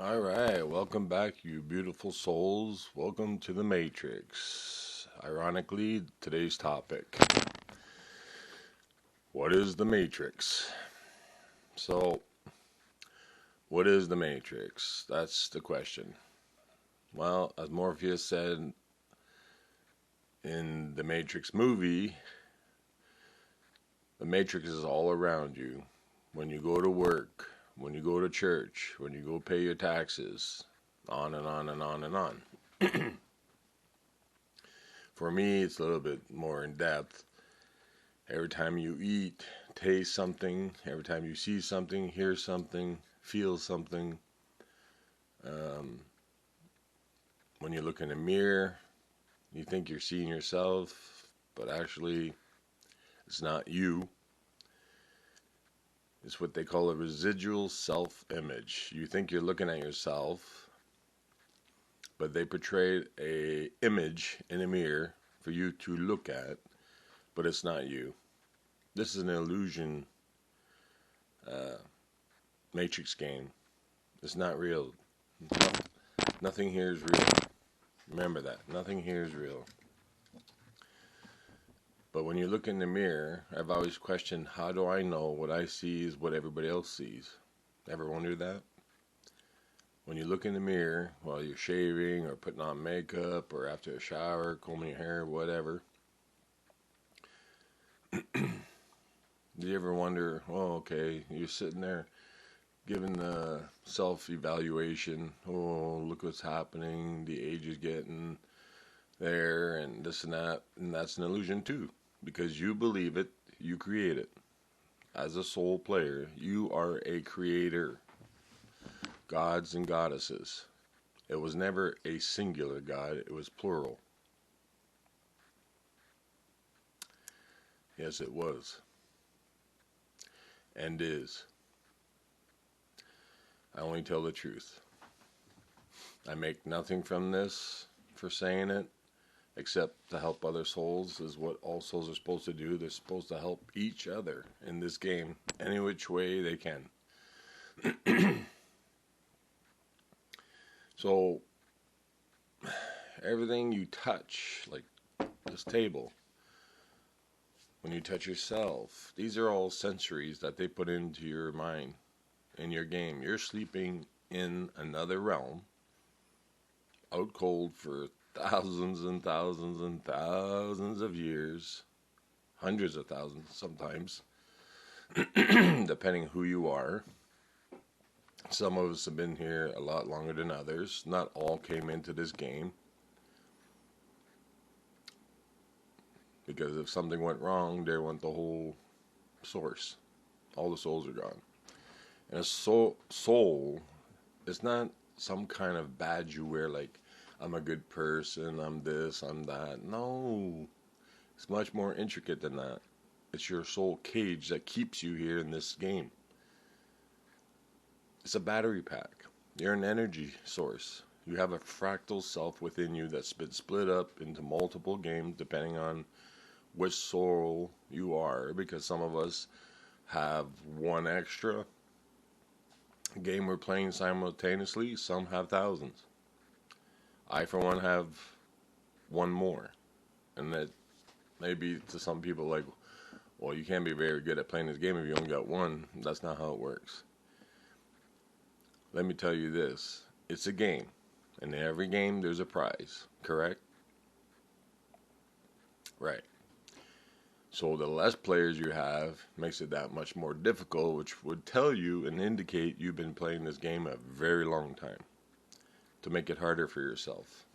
All right, welcome back, you beautiful souls. Welcome to the Matrix. Ironically, today's topic: what is the Matrix? So, what is the Matrix? That's the question. Well, as Morpheus said in the Matrix movie, the Matrix is all around you. When you go to work, when you go to church, when you go pay your taxes, on and on and on and on. For me, it's a little bit more in depth. Every time you eat, taste something, every time you see something, hear something, feel something, um, when you look in a mirror, you think you're seeing yourself, but actually, it's not you. It's what they call a residual self image. You think you're looking at yourself, but they portrayed a image in a mirror for you to look at, but it's not you. This is an illusion uh, matrix game. It's not real. No, nothing here is real. Remember that. Nothing here is real. But when you look in the mirror, I've always questioned, how do I know what I see is what everybody else sees? Ever wondered that? When you look in the mirror while you're shaving or putting on makeup or after a shower, combing your hair, whatever, do you ever wonder, oh, okay, you're sitting there giving the self evaluation, oh, look what's happening, the age is getting there, and this and that's an illusion too, because you believe it, you create it. As a soul player, you are a creator. Gods and goddesses. It was never a singular God, it was plural. Yes, it was. And is. I only tell the truth. I make nothing from this for saying it, except to help other souls, is what all souls are supposed to do. They're supposed to help each other in this game any which way they can. So, everything you touch, like this table, when you touch yourself, these are all sensories that they put into your mind in your game. You're sleeping in another realm, out cold for thousands and thousands and thousands of years, hundreds of thousands sometimes, depending who you are. Some of us have been here a lot longer than others. Not all came into this game. Because if something went wrong, there went the whole source. All the souls are gone. And a soul is not some kind of badge you wear like, I'm a good person, I'm this, I'm that. No. It's much more intricate than that. It's your soul cage that keeps you here in this game. It's a battery pack. You're an energy source. You have a fractal self within you that's been split up into multiple games depending on which soul you are, because some of us have one extra game we're playing simultaneously, some have thousands. I, for one, have one more. And that maybe to some people, like, well, you can't be very good at playing this game if you only got one. That's not how it works. Let me tell you this, it's a game. And in every game, there's a prize, correct? Right. So the less players you have makes it that much more difficult, which would tell you and indicate you've been playing this game a very long time to make it harder for yourself.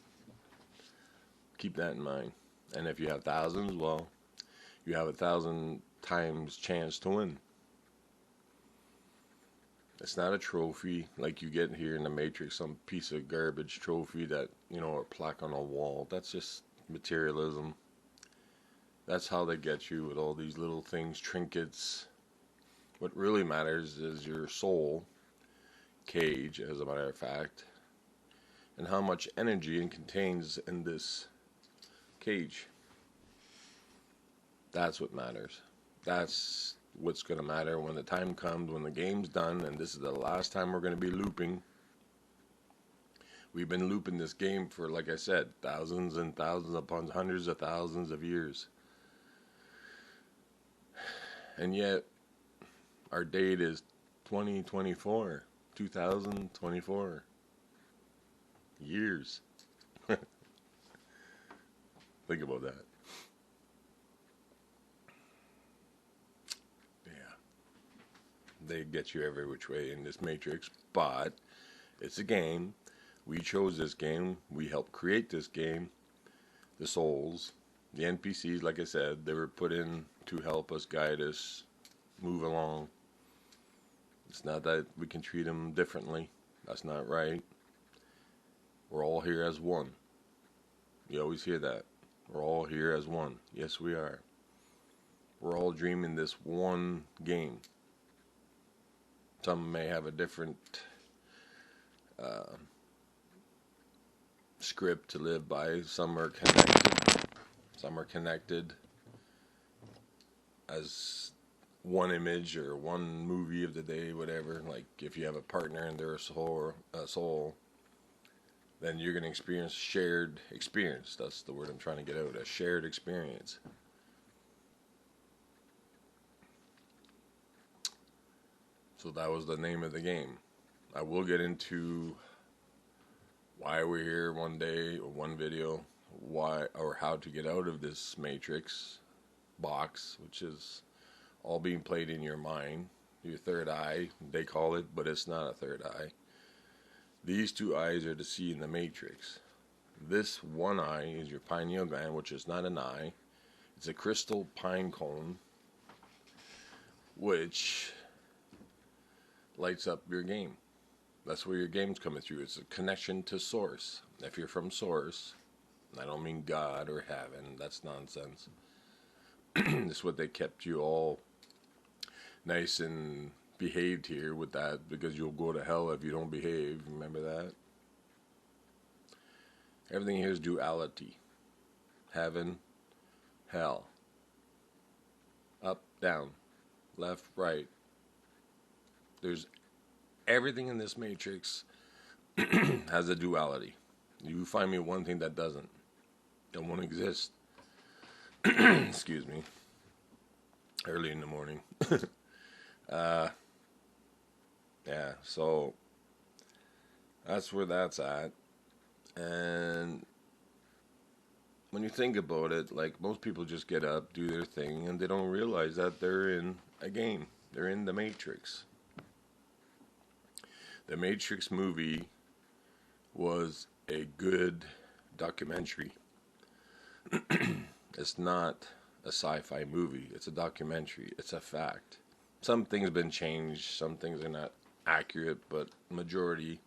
Keep that in mind. And if you have thousands, well, you have 1,000 times chance to win. It's not a trophy like you get here in the Matrix, some piece of garbage trophy that, or plaque on a wall. That's just materialism. That's how they get you with all these little things, trinkets. What really matters is your soul cage, as a matter of fact, and how much energy it contains in this cage. That's what matters. That's what's going to matter when the time comes, when the game's done, and this is the last time we're going to be looping. We've been looping this game for, like I said, thousands and thousands upon hundreds of thousands of years. And yet, our date is 2024, 2024 years. Think about that. Yeah. They get you every which way in this Matrix, but it's a game. We chose this game. We helped create this game. The souls, the NPCs, like I said, they were put in to help us, guide us, move along. It's not that we can treat them differently. That's not right. We're all here as one. You always hear that. We're all here as one. Yes, we are. We're all dreaming this one game. Some may have a different script to live by. Some are connected. Some are connected as one image or one movie of the day, whatever. Like if you have a partner and they're a soul, then you're going to experience shared experience. That's the word I'm trying to get out. A shared experience. So that was the name of the game. I will get into why we're here one day or one video, why or how to get out of this matrix box, which is all being played in your mind, your third eye, they call it, but it's not a third eye. These two eyes are to see in the matrix. This one eye is your pineal gland, which is not an eye. It's a crystal pine cone, which lights up your game. That's where your game's coming through. It's a connection to source. If you're from source, I don't mean God or heaven, that's nonsense. That's what they kept you all nice and behaved here with that, because you'll go to hell if you don't behave. Remember that? Everything here is duality. Heaven, hell. Up, down, left, right. There's everything in this matrix has a duality. You find me one thing that doesn't. It won't exist. Excuse me. Early in the morning. Yeah, so that's where that's at. And when you think about it, like most people just get up, do their thing, and they don't realize that they're in a game. They're in the Matrix. The Matrix movie was a good documentary. It's not a sci-fi movie. It's a documentary. It's a fact. Some things have been changed. Some things are not accurate, but majority,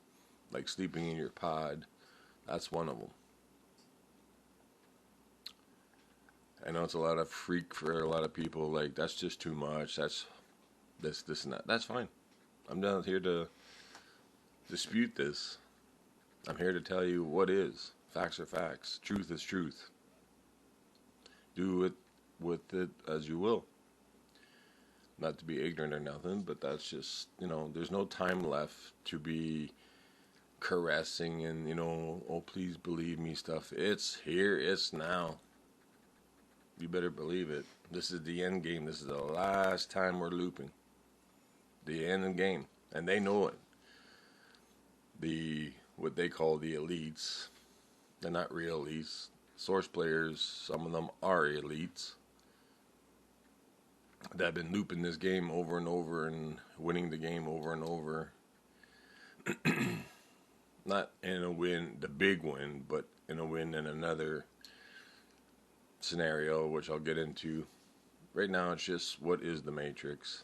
like sleeping in your pod, that's one of them. I know it's a lot of freak for a lot of people. Like, that's just too much. That's this, and that. That's fine. I'm not here to dispute this. I'm here to tell you what is. Facts are facts. Truth is truth. Do it with it as you will. Not to be ignorant or nothing, but that's just, there's no time left to be caressing and, oh, please believe me stuff. It's here, it's now. You better believe it. This is the end game. This is the last time we're looping. The end game. And they know it. What they call the elites, they're not real elites. Source players, some of them are elites that have been looping this game over and over and winning the game over and over. Not in a win, the big win, but in a win in another scenario, which I'll get into. Right now, it's just, what is the Matrix?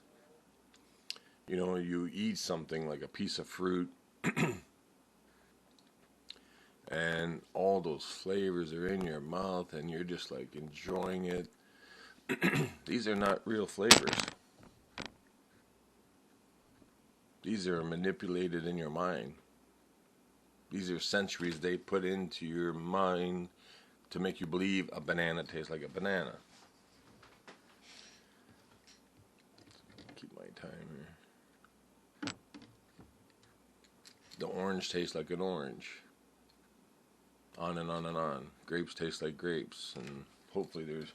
You eat something like a piece of fruit, and all those flavors are in your mouth, and you're just like enjoying it. These are not real flavors. These are manipulated in your mind. These are centuries they put into your mind to make you believe a banana tastes like a banana. Keep my timer. The orange tastes like an orange. on and on and on. Grapes taste like grapes, and hopefully there's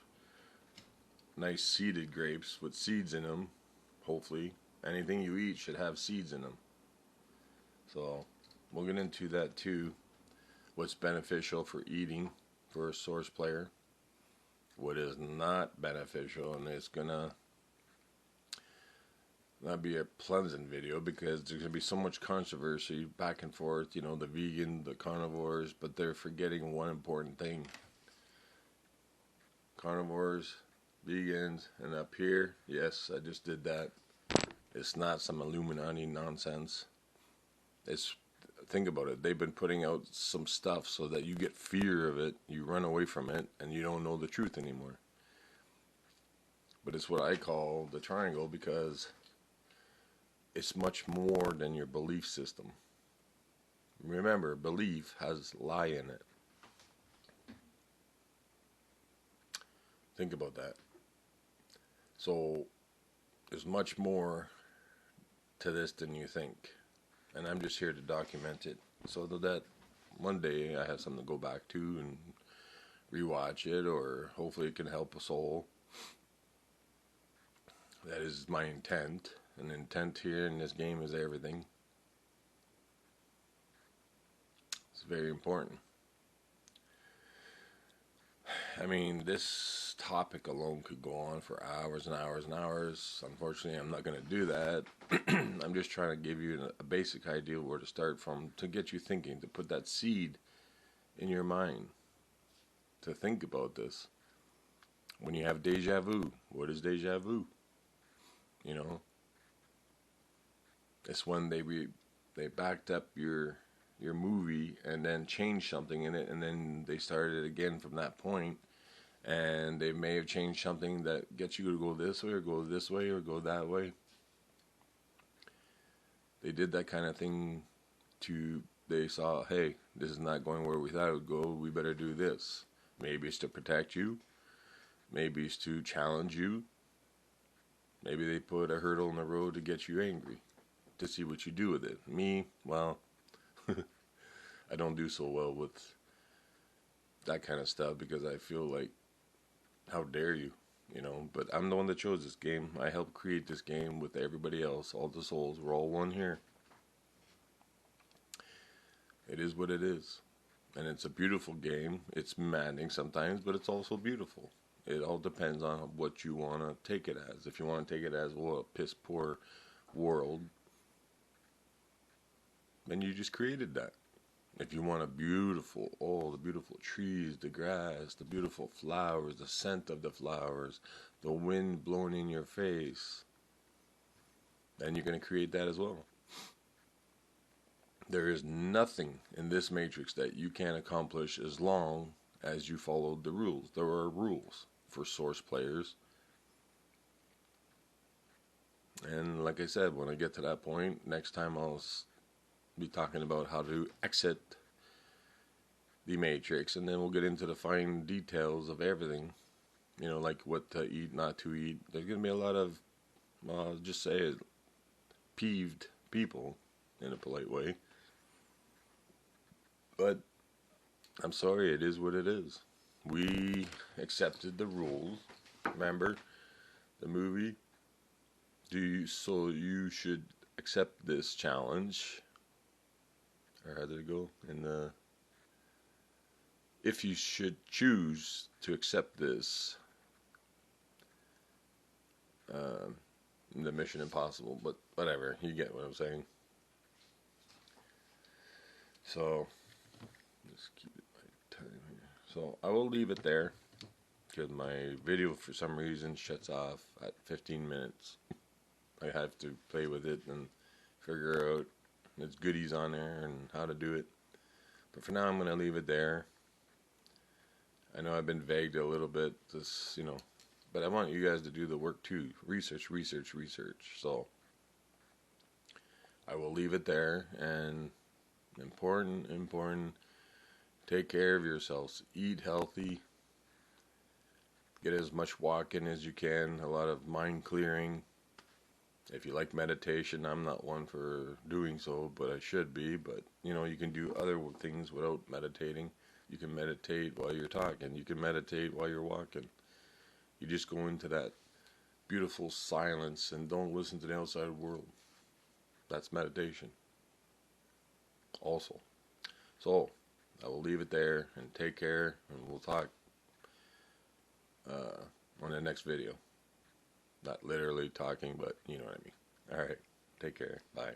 nice seeded grapes with seeds in them. Hopefully, anything you eat should have seeds in them. So we'll get into that too. What's beneficial for eating for a source player, what is not beneficial, and it's gonna not be a pleasant video because there's gonna be so much controversy back and forth. You know, the vegan, the carnivores, but they're forgetting one important thing. Carnivores, vegans, and up here, yes, I just did that. It's not some Illuminati nonsense. It's, think about it. They've been putting out some stuff so that you get fear of it, you run away from it, and you don't know the truth anymore. But it's what I call the triangle because it's much more than your belief system. Remember, belief has lie in it. Think about that. So there's much more to this than you think. And I'm just here to document it so that one day I have something to go back to and rewatch it, or hopefully it can help a soul. That is my intent. And intent here in this game is everything. It's very important. I mean, this topic alone could go on for hours and hours and hours. Unfortunately, I'm not going to do that. I'm just trying to give you a basic idea where to start from, to get you thinking, to put that seed in your mind, to think about this. When you have deja vu, what is deja vu? You know, it's when they backed up your movie and then changed something in it, and then they started again from that point, and they may have changed something that gets you to go this way or go this way or go that way. They did that kind of thing they saw, hey, this is not going where we thought it would go, we better do this. Maybe it's to protect you, maybe it's to challenge you, maybe they put a hurdle in the road to get you angry, to see what you do with it. Me, well, I don't do so well with that kind of stuff because I feel like, how dare you, you know? But I'm the one that chose this game. I helped create this game with everybody else, all the souls. We're all one here. It is what it is. And it's a beautiful game. It's maddening sometimes, but it's also beautiful. It all depends on what you want to take it as. If you want to take it as, well, a piss poor world, then you just created that. If you want a beautiful, the beautiful trees, the grass, the beautiful flowers, the scent of the flowers, the wind blowing in your face, then you're going to create that as well. There is nothing in this matrix that you can't accomplish as long as you followed the rules. There are rules for source players. And like I said, when I get to that point, next time I'll be talking about how to exit the matrix, and then we'll get into the fine details of everything, you know, like what to eat, not to eat. There's going to be a lot of, I'll just say it, peeved people, in a polite way, but I'm sorry, it is what it is. We accepted the rules. Remember the movie? So you should accept this challenge. Or how did it go? If you should choose to accept this, the Mission Impossible, but whatever, you get what I'm saying. So, let's keep it my time here. So, I will leave it there, because my video for some reason shuts off at 15 minutes. I have to play with it and figure out its goodies on there and how to do it. But for now, I'm going to leave it there. I know I've been vague a little bit, this, you know, but I want you guys to do the work too. Research. So, I will leave it there, and important, take care of yourselves. Eat healthy. Get as much walking as you can, a lot of mind clearing. If you like meditation, I'm not one for doing so, but I should be. But, you know, you can do other things without meditating. You can meditate while you're talking. You can meditate while you're walking. You just go into that beautiful silence and don't listen to the outside world. That's meditation also. So, I will leave it there and take care, and we'll talk on the next video. Not literally talking, but you know what I mean. Alright, take care. Bye.